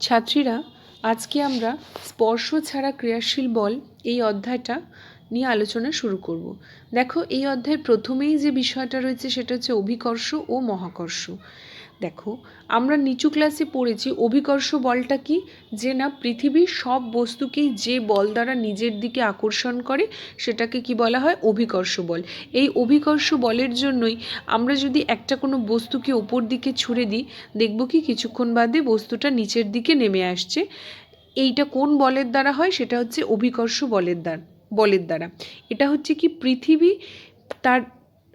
ছাত্রীরা, আজকে আমরা স্পর্শ ছাড়া ক্রিয়াশীল বল এই অধ্যায়টা নিয়ে আলোচনা শুরু করব। দেখো, এই অধ্যায়ের প্রথমেই যে বিষয়টা রয়েছে সেটা হচ্ছে অভিকর্ষ ও মহাকর্ষ। দেখো, আমরা নিচু ক্লাসে পড়েছি অভিকর্ষ বলটা কি, যে না পৃথিবীর সব বস্তুকেই যে বল দ্বারা নিজের দিকে আকর্ষণ করে সেটাকে কি বলা হয়, অভিকর্ষ বল। এই অভিকর্ষ বলের জন্যই আমরা যদি একটা কোনো বস্তুকে ওপর দিকে ছুঁড়ে দিই, দেখব কি কিছুক্ষণ বাদে বস্তুটা নিচের দিকে নেমে আসছে। এইটা কোন বলের দ্বারা হয়, সেটা হচ্ছে অভিকর্ষ বলের দ্বারা। এটা হচ্ছে কি পৃথিবী তার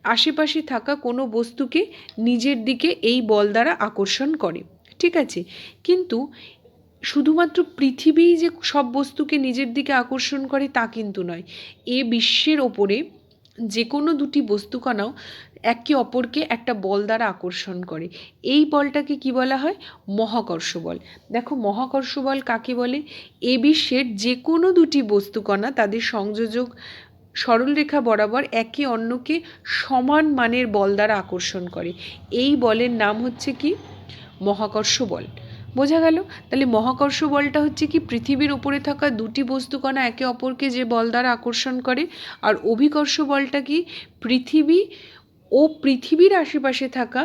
আশেপাশে থাকা কোনো বস্তুকে নিজের দিকে এই বল দ্বারা আকর্ষণ করে, ঠিক আছে। কিন্তু শুধুমাত্র পৃথিবীই যে সব বস্তুকে নিজের দিকে আকর্ষণ করে তা কিন্তু নয়। এ বিশ্বের ওপরে যে কোনো দুটি বস্তুকণাও একে অপরকে একটা বল দ্বারা আকর্ষণ করে। এই বলটাকে কি বলা হয়, মহাকর্ষ বল। দেখো, মহাকর্ষ বল কাকে বলে? এ বিশ্বের যে কোনো দুটি বস্তুকণা তাদের সংযোজক সরলরেখা বরাবর একে অন্যকে সমান মানের বল দ্বারা আকর্ষণ করে। এই বলের নাম হচ্ছে কি, মহাকর্ষ বল। বোঝা গেল? তাহলে মহাকর্ষ বলটা হচ্ছে কি পৃথিবীর উপরে থাকা দুটি বস্তুকণা একে অপরকে যে বল দ্বারা আকর্ষণ করে। আর অভিকর্ষ বলটা কি পৃথিবী ও পৃথিবীর আশেপাশে থাকা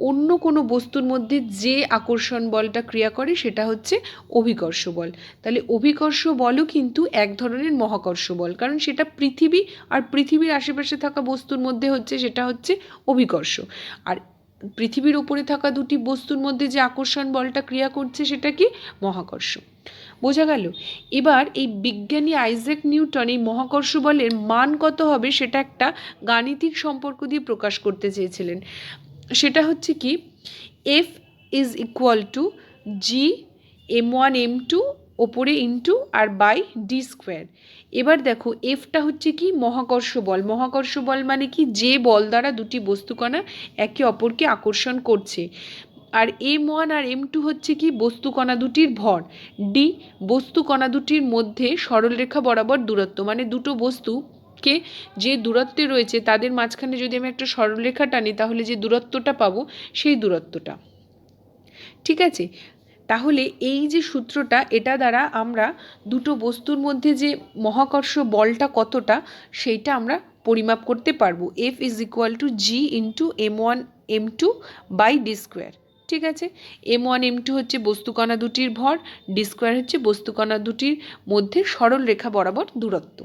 অন্য কোনো বস্তুর মধ্যে যে আকর্ষণ বলটা ক্রিয়া করে সেটা হচ্ছে অভিকর্ষ বল। তাহলে অভিকর্ষ বলও কিন্তু এক ধরনের মহাকর্ষ বল, কারণ সেটা পৃথিবী আর পৃথিবীর আশেপাশে থাকা বস্তুর মধ্যে হচ্ছে, সেটা হচ্ছে অভিকর্ষ। আর পৃথিবীর উপরে থাকা দুটি বস্তুর মধ্যে যে আকর্ষণ বলটা ক্রিয়া করছে সেটা কি, মহাকর্ষ। বোঝা গেল? এবার এই বিজ্ঞানী আইজ্যাক নিউটন এই মহাকর্ষ বলের মান কত হবে সেটা একটা গাণিতিক সম্পর্ক দিয়ে প্রকাশ করতে চেয়েছিলেন। সেটা হচ্ছে কি, F is equal to G m1 m2 ওপরে ইন্টু আর বাই ডি স্কোয়ার। এবার দেখো, এফটা হচ্ছে কি মহাকর্ষ বল। মহাকর্ষ বল মানে কি, যে বল দ্বারা দুটি বস্তুকণা একে অপরকে আকর্ষণ করছে। আর m1 আর m2 হচ্ছে কি বস্তুকণা দুটির ভর। ডি বস্তুকণা দুটির মধ্যে সরলরেখা বরাবর দূরত্ব, মানে দুটো বস্তুকে যে দূরত্বে রয়েছে তাদের মাঝখানে যদি আমি একটা সরলরেখা টানি তাহলে যে দূরত্বটা পাবো সেই দূরত্বটা, ঠিক আছে। তাহলে এই যে সূত্রটা, এটা দ্বারা আমরা দুটো বস্তুর মধ্যে যে মহাকর্ষ বলটা কতটা সেইটা আমরা পরিমাপ করতে পারবো। F is equal to G into m1 m2 by D square, ঠিক আছে। m1 m2 হচ্ছে বস্তুকণা দুটির ভর, ডি স্কোয়ার হচ্ছে বস্তুকণা দুটির মধ্যে সরল রেখা বরাবর দূরত্ব।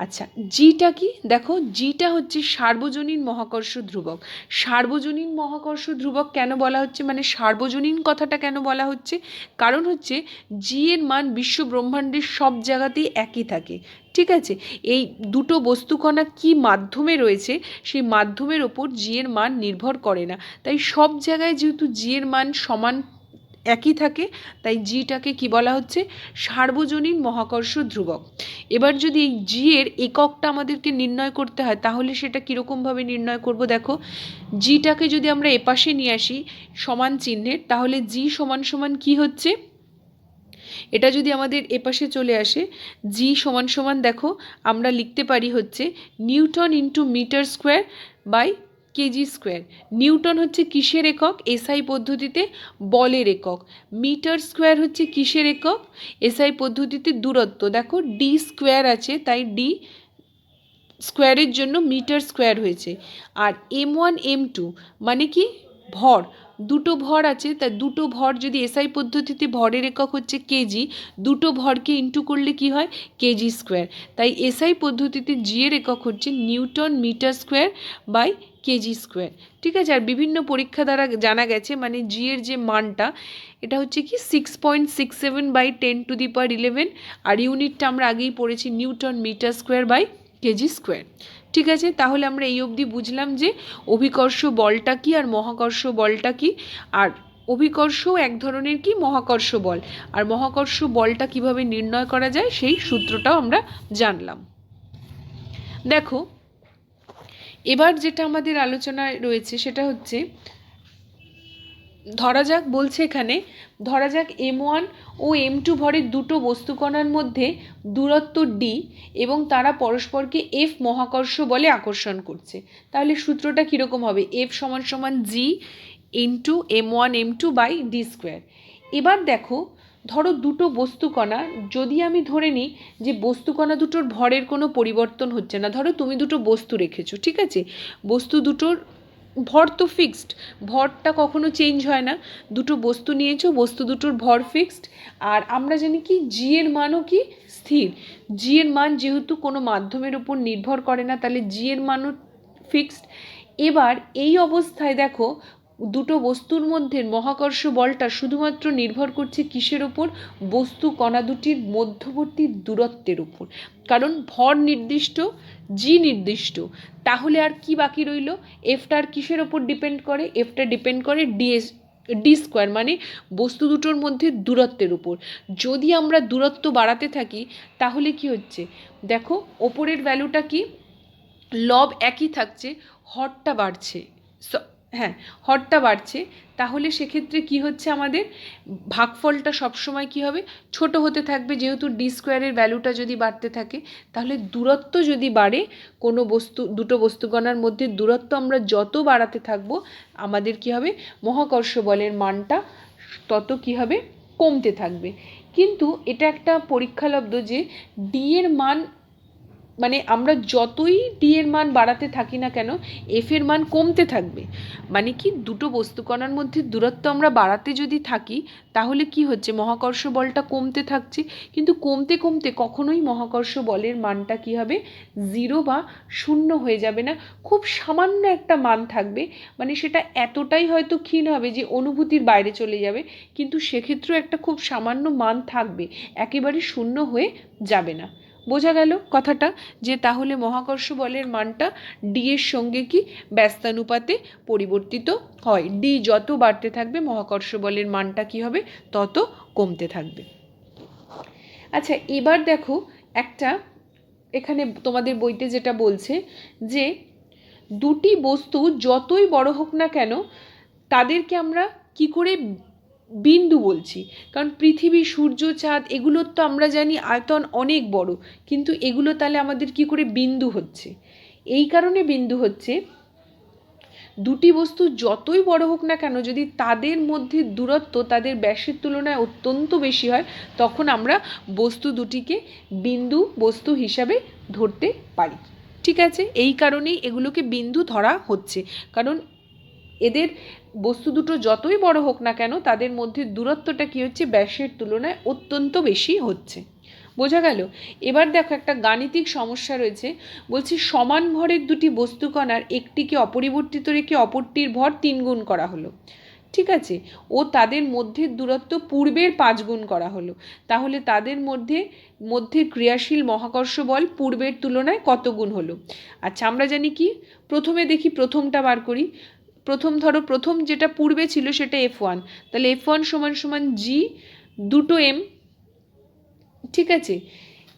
আচ্ছা, জিটা কি? দেখো, জিটা হচ্ছে সার্বজনীন মহাকর্ষ ধ্রুবক। সার্বজনীন মহাকর্ষ ধ্রুবক কেন বলা হচ্ছে, মানে সার্বজনীন কথাটা কেন বলা হচ্ছে? কারণ হচ্ছে জি এর মান বিশ্ব ব্রহ্মাণ্ডের সব জায়গাতেই একই থাকে, ঠিক আছে। এই দুটো বস্তুকণা কি মাধ্যমে রয়েছে সেই মাধ্যমের ওপর জি এর মান নির্ভর করে না। তাই সব জায়গায় যেহেতু জি এর মান সমান একই থাকে, তাই জিটাকে কি বলা হচ্ছে, সার্বজনীন মহাকর্ষ ধ্রুবক। এবার যদি এই জি এর এককটা আমাদেরকে নির্ণয় করতে হয় তাহলে সেটা কীরকমভাবে নির্ণয় করব? দেখো, জিটাকে যদি আমরা এপাশে নিয়ে আসি সমান চিহ্নের, তাহলে জি সমান সমান কি হচ্ছে, এটা যদি আমাদের এপাশে চলে আসে, জি সমান সমান দেখো আমরা লিখতে পারি হচ্ছে newton into metre square by KG square. Newton হচ্ছে কিসের একক? এসআই পদ্ধতিতে বলের একক। মিটার স্কোয়ার হচ্ছে কিসের একক? এসআই পদ্ধতিতে দূরত্ব। দেখো ডি স্কোয়ার আছে তাই ডি স্কোয়ারের জন্য মিটার স্কোয়ার হয়েছে। আর m1 m2 মানে কি, ভর। দুটো ভর আছে, তাই দুটো ভর যদি এসআই পদ্ধতিতে ভরের একক হচ্ছে কেজি, দুটো ভরকে ইন্টু করলে কি হয়, কেজি স্কোয়ার। তাই এসআই পদ্ধতিতে জি এর একক হচ্ছে newton metre square by KG square, ঠিক আছে। আর বিভিন্ন পরীক্ষা দ্বারা জানা গেছে মানে জি এর যে মানটা এটা হচ্ছে কি 6.67 বাই 10⁻11। আর ইউনিটটা আমরা আগেই পড়েছি newton metre square by KG square, ঠিক আছে। তাহলে আমরা এই অবধি বুঝলাম যে অভিকর্ষ বলটা কি আর মহাকর্ষ বলটা কি। আর অভিকর্ষও এক ধরনের কি মহাকর্ষ বল। আর মহাকর্ষ বলটা কিভাবে নির্ণয় করা যায় সেই সূত্রটাও আমরা জানলাম। দেখো, এবার যেটা আমাদের আলোচনায় রয়েছে সেটা হচ্ছে, ধরা যাক বলছে এখানে, ধরা যাক m1 ও m2 ভরের দুটো বস্তুকণার মধ্যে দূরত্ব ডি এবং তারা পরস্পরকে এফ মহাকর্ষ বলে আকর্ষণ করছে। তাহলে সূত্রটা কীরকম হবে? এফ সমান সমান G into m1 m2 by D square. এবার দেখো, ধরো দুটো বস্তুকণা, যদি আমি ধরে নিই যে বস্তুকণা দুটোর ভরের কোনো পরিবর্তন হচ্ছে না, ধরো তুমি দুটো বস্তু রেখেছো, ঠিক আছে, বস্তু দুটোর ভর তো ফিক্সড, ভরটা কখনো চেঞ্জ হয় না, দুটো বস্তু নিয়েছো, বস্তু দুটোর ভর ফিক্সড, আর আমরা জানি কি জি এর মানও কি স্থির, জি এর মান যেহেতু কোনো মাধ্যমের উপর নির্ভর করে না, তাহলে জি এর মানও ফিক্সড। এবার এই অবস্থায় দেখো দুটো বস্তুর মধ্যে মহাকর্ষ বলটা শুধুমাত্র নির্ভর করছে কিসের ওপর, বস্তু কণা দুটির মধ্যবর্তী দূরত্বের উপর, কারণ ভর নির্দিষ্ট, জি নির্দিষ্ট, তাহলে আর কি বাকি রইল, এফটা আর কিসের ওপর ডিপেন্ড করে, এফটা ডিপেন্ড করে ডি স্কোয়ার, মানে বস্তু দুটোর মধ্যে দূরত্বের উপর। যদি আমরা দূরত্ব বাড়াতে থাকি তাহলে কি হচ্ছে, দেখো ওপরের ভ্যালুটা কি, লব একই থাকছে, হরটা বাড়ছে, হ্যাঁ হরটা বাড়ছে, তাহলে সেক্ষেত্রে কি হচ্ছে, আমাদের ভাগফলটা সবসময় কি হবে, ছোট হতে থাকবে, যেহেতু ডি স্কোয়ারের ভ্যালুটা যদি বাড়তে থাকে, তাহলে দূরত্ব যদি বাড়ে, কোনো বস্তু দুটো বস্তুকণার মধ্যে দূরত্ব আমরা যত বাড়াতে থাকবো, আমাদের কি হবে, মহাকর্ষ বলের মানটা তত কি হবে, কমতে থাকবে। কিন্তু এটা একটা পরীক্ষালব্ধ যে ডি এর মান, মানে আমরা যতই ডি এর মান বাড়াতে থাকি না কেন, এফ এর মান কমতে থাকবে, মানে কি দুটো বস্তুকণার মধ্যে দূরত্ব আমরা বাড়াতে যদি থাকি তাহলে কি হচ্ছে, মহাকর্ষ বলটা কমতে থাকছে, কিন্তু কমতে কমতে কখনোই মহাকর্ষ বলের মানটা কি হবে, জিরো বা শূন্য হয়ে যাবে না, খুব সামান্য একটা মান থাকবে, মানে সেটা এতটাই হয়তো ক্ষীণ হবে যে অনুভূতির বাইরে চলে যাবে, কিন্তু সেক্ষেত্রেও একটা খুব সামান্য মান থাকবে, একেবারে শূন্য হয়ে যাবে না। বোঝা গেল কথাটা, যে তাহলে মহাকর্ষ বলের মানটা ডি এর সঙ্গে কি ব্যস্তানুপাতে পরিবর্তিত হয়, ডি যত বাড়তে থাকবে মহাকর্ষ বলের মানটা কি হবে, তত কমতে থাকবে। আচ্ছা এবার দেখো একটা, এখানে তোমাদের বইতে যেটা বলছে যে দুটি বস্তু যতই বড় হোক না কেন তাদেরকে আমরা কি করে বিন্দু বলছি, কারণ পৃথিবী, সূর্য, চাঁদ এগুলোর তো আমরা জানি আয়তন অনেক বড়, কিন্তু এগুলো তাহলে আমাদের কি করে বিন্দু হচ্ছে, এই কারণে বিন্দু হচ্ছে দুটি বস্তু যতই বড় হোক না কেন যদি তাদের মধ্যে দূরত্ব তাদের ব্যাসের তুলনায় অত্যন্ত বেশি হয়, তখন আমরা বস্তু দুটিকে বিন্দু বস্তু হিসাবে ধরতে পারি। ঠিক আছে, এই কারণেই এগুলোকে বিন্দু ধরা হচ্ছে, কারণ এদের বস্তু দুটো যতই বড় হোক না কেন তাদের মধ্যে দূরত্বটা কি হচ্ছে, ব্যাসের তুলনায় অত্যন্ত বেশি হচ্ছে। বোঝা গেল। এবার দেখো একটা গাণিতিক সমস্যা রয়েছে, বলছি সমান ভরের দুটি বস্তুকণার একটিকে অপরিবর্তিত রেখে অপরটির ভর 3 গুণ করা হলো, ঠিক আছে, ও তাদের মধ্যে দূরত্ব পূর্বের 5 গুণ করা হলো, তাহলে তাদের মধ্যে ক্রিয়াশীল মহাকর্ষ বল পূর্বের তুলনায় কত গুণ হলো। আচ্ছা আমরা জানি কি, প্রথমে দেখি প্রথমটা বার করি, ধরো প্রথম যেটা পূর্বে ছিল সেটা F1, তাহলে F1 সমান সমান জি দুটো এম, ঠিক আছে,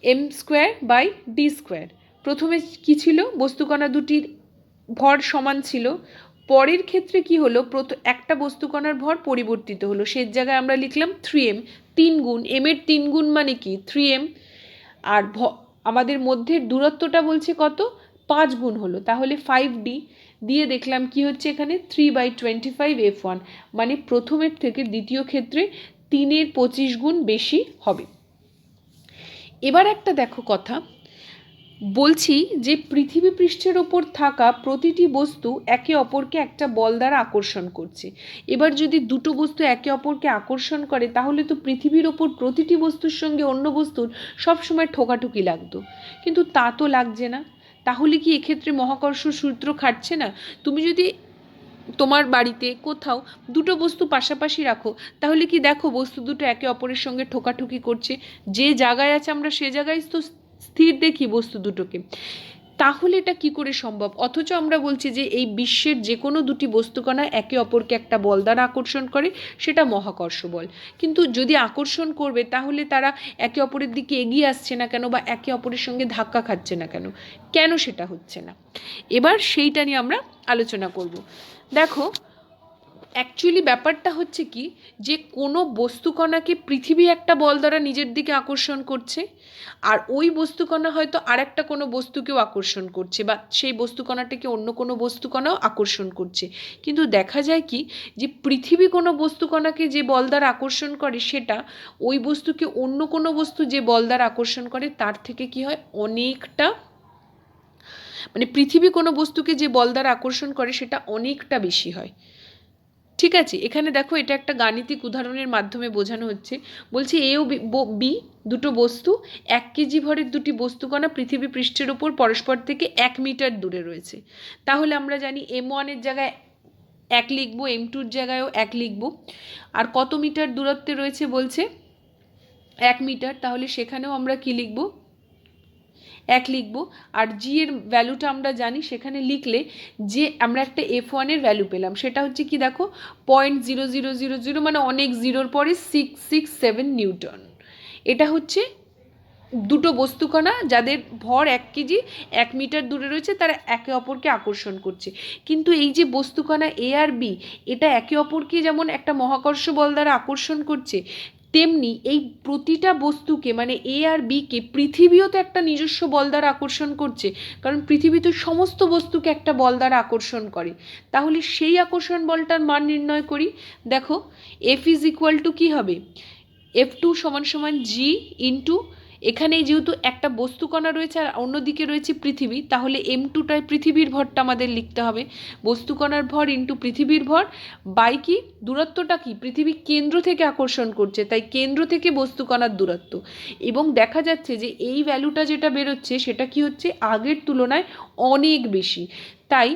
M square by D square. প্রথমে কি ছিল, বস্তুকণা দুটির ভর সমান ছিল, পরের ক্ষেত্রে কি হলো, একটা বস্তুকণার ভর পরিবর্তিত হলো, সে জায়গায় আমরা লিখলাম 3m, 3 গুণ, এম এর 3 গুণ মানে কি 3m, আর আমাদের মধ্যে দূরত্বটা বলছে কত, 5 গুণ হলো, তাহলে 5d, দিয়ে দেখলাম কি হচ্ছে এখানে 3/25 F1, মানে প্রথমের থেকে দ্বিতীয় ক্ষেত্রে 3-এর 25 গুণ বেশি হবে। এবার একটা দেখো কথা বলছি যে পৃথিবী পৃষ্ঠের ওপর থাকা প্রতিটি বস্তু একে অপরকে একটা বল দ্বারা আকর্ষণ করছে। এবার যদি দুটো বস্তু একে অপরকে আকর্ষণ করে তাহলে তো পৃথিবীর ওপর প্রতিটি বস্তুর সঙ্গে অন্য বস্তুর সবসময় ঠোকাঠুকি লাগতো, কিন্তু তা তো লাগছে না, তাহলে কি এক্ষেত্রে মহাকর্ষ সূত্র খাটছে না। তুমি যদি তোমার বাড়িতে কোথাও দুটো বস্তু পাশাপাশি রাখো তাহলে কি দেখো বস্তু দুটো একে অপরের সঙ্গে ঠোকাঠুকি করছে, যে জায়গায় আছে আমরা সে জায়গায় তো স্থির দেখি বস্তু দুটোকে, তাহলে এটা কি করে সম্ভব, অথচ আমরা বলছি যে এই বিশ্বের যে কোনো দুটি বস্তুকণা একে অপরকে একটা বল দ্বারা আকর্ষণ করে, সেটা মহাকর্ষ বল, কিন্তু যদি আকর্ষণ করবে তাহলে তারা একে অপরের দিকে এগিয়ে আসছে না কেন, বা একে অপরের সঙ্গে ধাক্কা খাচ্ছে না কেন, কেন সেটা হচ্ছে না, এবার সেইটা নিয়ে আমরা আলোচনা করব। দেখো অ্যাকচুয়ালি ব্যাপারটা হচ্ছে কি, যে কোনো বস্তুকণাকে পৃথিবী একটা বল দ্বারা নিজের দিকে আকর্ষণ করছে, আর ওই বস্তুকণা হয়তো আরেকটা কোনো বস্তুকেও আকর্ষণ করছে, বা সেই বস্তুকণাটাকে অন্য কোনো বস্তুকণাও আকর্ষণ করছে। কিন্তু দেখা যায় কি, যে পৃথিবী কোনো বস্তুকণাকে যে বল দ্বারা আকর্ষণ করে, সেটা ওই বস্তুকে অন্য কোনো বস্তু যে বল দ্বারা আকর্ষণ করে তার থেকে কি হয়, অনেকটা, মানে পৃথিবী কোনো বস্তুকে যে বল দ্বারা আকর্ষণ করে সেটা অনেকটা বেশি হয়। ঠিক আছে, এখানে দেখো এটা একটা গাণিতিক উদাহরণের মাধ্যমে বোঝানো হচ্ছে। বলছে এ ও বি দুটো বস্তু, 1 কেজি ভরের দুটি বস্তুকণা পৃথিবী পৃষ্ঠের ওপর পরস্পর থেকে 1 মিটার দূরে রয়েছে। তাহলে আমরা জানি M1-এর জায়গায় 1 লিখবো, M2-র জায়গায়ও 1 লিখবো। আর কত মিটার দূরত্বে রয়েছে বলছে, 1 মিটার, তাহলে সেখানেও আমরা কি লিখবো, 1 লিখবো। আর জি এর ভ্যালুটা আমরা জানি, সেখানে লিখলে যে আমরা একটা F1-এর ভ্যালু পেলাম, সেটা হচ্ছে কি দেখো 0.0000, মানে অনেক জিরোর পরে 667 নিউটন। এটা হচ্ছে দুটো বস্তুকণা যাদের ভর 1 কেজি, 1 মিটার দূরে রয়েছে, তারা একে অপরকে আকর্ষণ করছে। কিন্তু এই যে বস্তুকণা এ আর বি, এটা একে অপরকে যেমন একটা মহাকর্ষ বল দ্বারা আকর্ষণ করছে, তেমনি এই প্রতিটা বস্তুকে, মানে এ আর বিকে পৃথিবীও তো একটা নিজস্ব বল দ্বারা আকর্ষণ করছে, কারণ পৃথিবী তো সমস্ত বস্তুকে একটা বল দ্বারা আকর্ষণ করে। তাহলে সেই আকর্ষণ বলটার মান নির্ণয় করি। দেখো এফ ইজ ইকুয়াল টু কী হবে, F2 সমান সমান জি ইন্টু, এখানে যেহেতু একটা বস্তুকণা রয়েছে আর অন্যদিকে রয়েছে পৃথিবী, তাহলে M2টায় পৃথিবীর ভরটা আমাদের লিখতে হবে, বস্তুকণার ভর ইন্টু পৃথিবীর ভর, বাই কি দূরত্বটা কি, পৃথিবী কেন্দ্র থেকে আকর্ষণ করছে, তাই কেন্দ্র থেকে বস্তুকণার দূরত্ব। এবং দেখা যাচ্ছে যে এই ভ্যালুটা যেটা বেরোচ্ছে সেটা কি হচ্ছে, আগের তুলনায় অনেক বেশি। তাই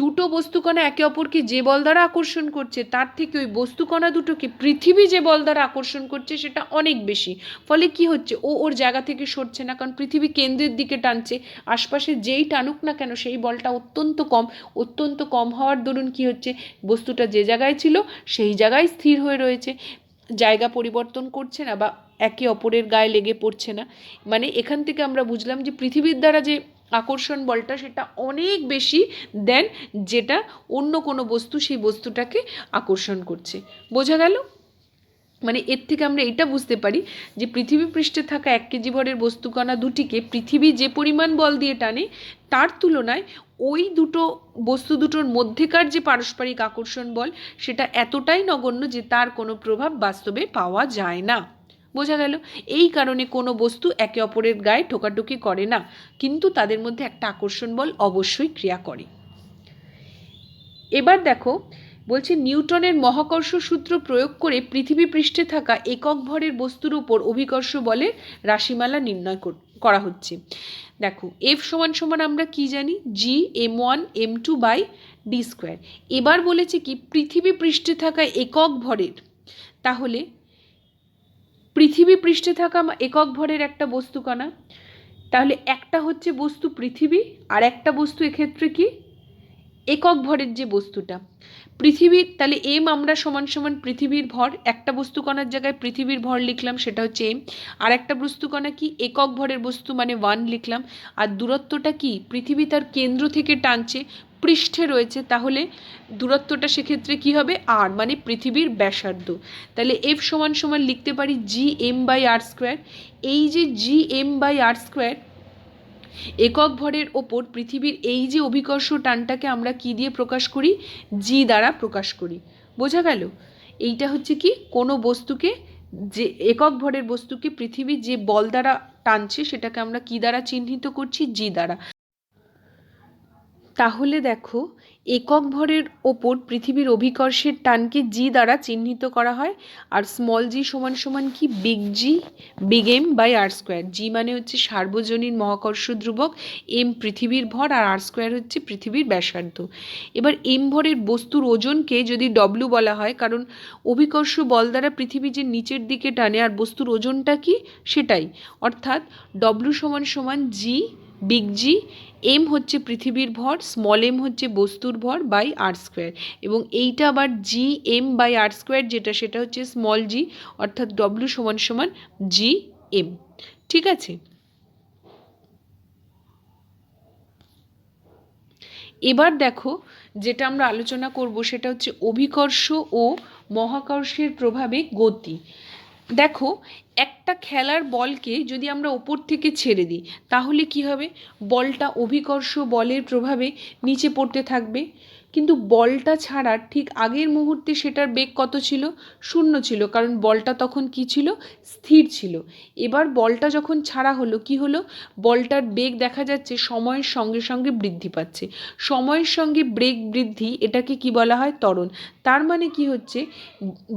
দুটো বস্তুকণা একে অপরকে যে বল দ্বারা আকর্ষণ করছে, তার থেকে ওই বস্তুকণা দুটোকে পৃথিবী যে বল দ্বারা আকর্ষণ করছে সেটা অনেক বেশি। ফলে কি হচ্ছে, ও ওর জায়গা থেকে সরছে না, কারণ পৃথিবী কেন্দ্রের দিকে টানছে। আশপাশে যেই টানুক না কেন সেই বলটা অত্যন্ত কম হওয়ার দরুন কি হচ্ছে, বস্তুটা যে জায়গায় ছিল সেই জায়গায় স্থির হয়ে রয়েছে, জায়গা পরিবর্তন করছে না বা একে অপরের গায়ে লেগে পড়ছে না। মানে এখান থেকে আমরা বুঝলাম যে পৃথিবীর দ্বারা যে আকর্ষণ বলটা সেটা অনেক বেশি দেন যেটা অন্য কোনো বস্তু সেই বস্তুটাকে আকর্ষণ করছে। বোঝা গেল? মানে এর থেকে আমরা এটা বুঝতে পারি যে পৃথিবী পৃষ্ঠে থাকা 1 কেজি ভরের বস্তুকণা দুটিকে পৃথিবী যে পরিমাণ বল দিয়ে টানে, তার তুলনায় ওই দুটো বস্তু দুটোর মধ্যেকার যে পারস্পরিক আকর্ষণ বল সেটা এতটাই নগণ্য যে তার কোনো প্রভাব বাস্তবে পাওয়া যায় না। বোঝা গেল? এই কারণে কোনো বস্তু একে অপরের গায়ে ঠোকাঠুকি করে না, কিন্তু তাদের মধ্যে একটা আকর্ষণ বল অবশ্যই ক্রিয়া করে। এবার দেখো বলছে নিউটনের মহাকর্ষ সূত্র প্রয়োগ করে পৃথিবী পৃষ্ঠে থাকা একক ভরের বস্তুর উপর অভিকর্ষ বলের রাশিমালা নির্ণয় করা হচ্ছে। দেখো এফ সমান সমান আমরা কি জানি, জি M1 M2 by D square. এবার বলেছে কি পৃথিবী পৃষ্ঠে থাকা একক ভরের, তাহলে পৃথিবী পৃষ্ঠে থাকা একক ভরের একটা বস্তুকণা, তাহলে একটা হচ্ছে বস্তু পৃথিবী আর একটা বস্তু এক্ষেত্রে কি একক ভরের যে বস্তুটা পৃথিবীর, তাহলে এম আমরা সমান সমান পৃথিবীর ভর, একটা বস্তুকণার জায়গায় পৃথিবীর ভর লিখলাম সেটা হচ্ছে এম, আর একটা বস্তুকণা কি একক ভরের বস্তু মানে 1 লিখলাম, আর দূরত্বটা কি পৃথিবী তার কেন্দ্র থেকে টানছে, পৃষ্ঠে রয়েছে, তাহলে দূরত্বটা সেক্ষেত্রে কি হবে আর, মানে পৃথিবীর ব্যাসার্ধ। তাহলে এফ সমান সমান লিখতে পারি G M by R square. এই যে G M by R square একক ভরের ওপর পৃথিবীর এই যে অভিকর্ষ টানটাকে আমরা কি দিয়ে প্রকাশ করি, জি দ্বারা প্রকাশ করি। বোঝা গেল? এইটা হচ্ছে কি কোনো বস্তুকে, যে একক ভরের বস্তুকে পৃথিবী যে বল দ্বারা টানছে সেটাকে আমরা কি দ্বারা চিহ্নিত করছি, জি দ্বারা। তাহলে দেখো একক ভরের ওপর পৃথিবীর অভিকর্ষের টানকে জি দ্বারা চিহ্নিত করা হয়, আর স্মল জি সমান সমান কি big G big M by R square. G মানে হচ্ছে সার্বজনীন মহাকর্ষ ধ্রুবক, এম পৃথিবীর ভর, আর আর স্কোয়ার হচ্ছে পৃথিবীর ব্যাসার্ধ। এবার এম ভরের বস্তুর ওজনকে যদি ডব্লু বলা হয়, কারণ অভিকর্ষ বল দ্বারা পৃথিবী যে নিচের দিকে টানে আর বস্তুর ওজনটা কি সেটাই, অর্থাৎ ডব্লু সমান সমান জি বিগ জি, এম হচ্ছে পৃথিবীর ভর, স্মল এম হচ্ছে বস্তুর ভর বাই আর স্কোয়ার, এবং এইটা আবার G M by R square যেটা সেটা হচ্ছে স্মল জি, অর্থাৎ ডব্লু সমান সমান জি এম। ঠিক আছে? এবার দেখো যেটা আমরা আলোচনা করব সেটা হচ্ছে অভিকর্ষ ও মহাকর্ষের প্রভাবে গতি। দেখো একটা খেলার বলকে যদি আমরা ওপর থেকে ছেড়ে দিই তাহলে কি হবে, বলটা অভিকর্ষ বলের প্রভাবে নিচে পড়তে থাকবে, কিন্তু বলটা ছাড়ার ঠিক আগের মুহূর্তে সেটার বেগ কত ছিল, 0 ছিল, কারণ বলটা তখন কি ছিল, স্থির ছিল। এবার বলটা যখন ছাড়া হলো কি হলো, বলটার বেগ দেখা যাচ্ছে সময়ের সঙ্গে সঙ্গে বৃদ্ধি পাচ্ছে। সময়ের সঙ্গে বেগ বৃদ্ধি, এটাকে কি বলা হয়, ত্বরণ। তার মানে কি হচ্ছে,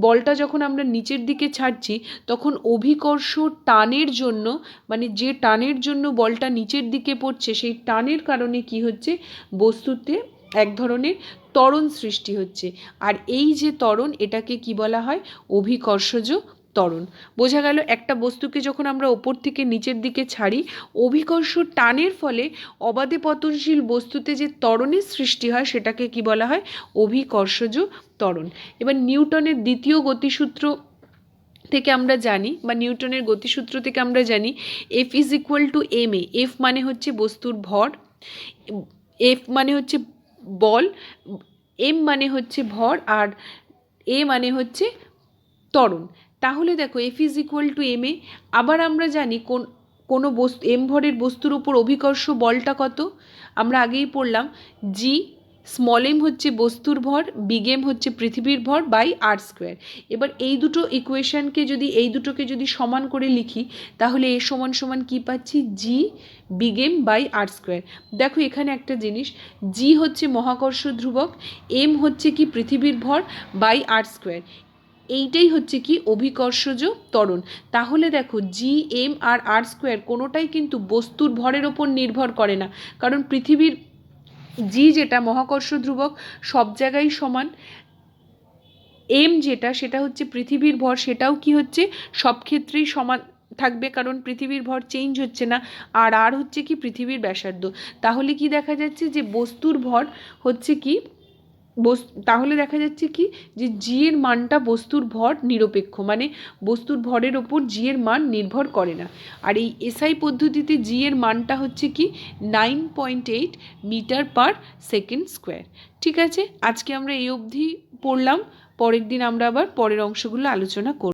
বলটা যখন আমরা নিচের দিকে ছাড়ছি তখন অভিকর্ষ টানের জন্য, মানে যে টানের জন্য বলটা নিচের দিকে পড়ছে সেই টানের কারণে কি হচ্ছে, বস্তুতে এক ধরনের ত্বরণ সৃষ্টি হচ্ছে। আর এই যে ত্বরণ, এটাকে কি বলা হয়, অভিকর্ষজ ত্বরণ। বোঝা গেল, একটা বস্তুকে যখন আমরা ওপর থেকে নিচের দিকে ছাড়ি, অভিকর্ষ টানের ফলে অবাধে পতনশীল বস্তুতে যে ত্বরণের সৃষ্টি হয় সেটাকে কি বলা হয়, অভিকর্ষজ ত্বরণ। এবার নিউটনের দ্বিতীয় গতিসূত্র থেকে আমরা জানি, বা নিউটনের গতিসূত্র থেকে আমরা জানি, F is equal to M A. F মানে হচ্ছে বস্তুর ভর, এফ মানে হচ্ছে বল, এম মানে হচ্ছে ভর, আর এ মানে হচ্ছে ত্বরণ। তাহলে দেখো F is equal to M A. আবার আমরা জানি কোনো বস্তু এম ভরের বস্তুর উপর অভিকর্ষ বলটা কত, আমরা আগেই পড়লাম, জি স্মল এম হচ্ছে বস্তুর ভর, বিগ এম হচ্ছে পৃথিবীর ভর বাই আর স্কোয়ার। এবার এই দুটো ইকুয়েশনকে যদি, এই দুটোকে যদি সমান করে লিখি তাহলে এ সমান সমান কী পাচ্ছি, G big M by R square. দেখো এখানে একটা জিনিস, জি হচ্ছে মহাকর্ষ ধ্রুবক, এম হচ্ছে কি পৃথিবীর ভর বাই আর স্কোয়ার, এইটাই হচ্ছে কি অভিকর্ষজ ত্বরণ। তাহলে দেখো জি এম আর আর স্কোয়ার কোনোটাই কিন্তু বস্তুর ভরের ওপর নির্ভর করে না, কারণ পৃথিবীর জি যেটা মহাকর্ষ ধ্রুবক সব জায়গায় সমান, এম যেটা সেটা হচ্ছে পৃথিবীর ভর, সেটাও কি হচ্ছে সব ক্ষেত্রেই সমান থাকবে, কারণ পৃথিবীর ভর চেঞ্জ হচ্ছে না, আর আর হচ্ছে কি পৃথিবীর ব্যাসার্ধ। তাহলে কি দেখা যাচ্ছে যে বস্তুর ভর হচ্ছে কি, তাহলে দেখা যাচ্ছে কি যে জি এর মানটা বস্তুর ভর নিরপেক্ষ, মানে বস্তুর ভরের ওপর জি এর মান নির্ভর করে না। আর এই এসআই পদ্ধতিতে জি এর মানটা হচ্ছে কি 9.8 মিটার পার সেকেন্ড স্কোয়ার। ঠিক আছে, আজকে আমরা এই অবধি পড়লাম, পরের দিন আমরা আবার পরের অংশগুলো আলোচনা করব।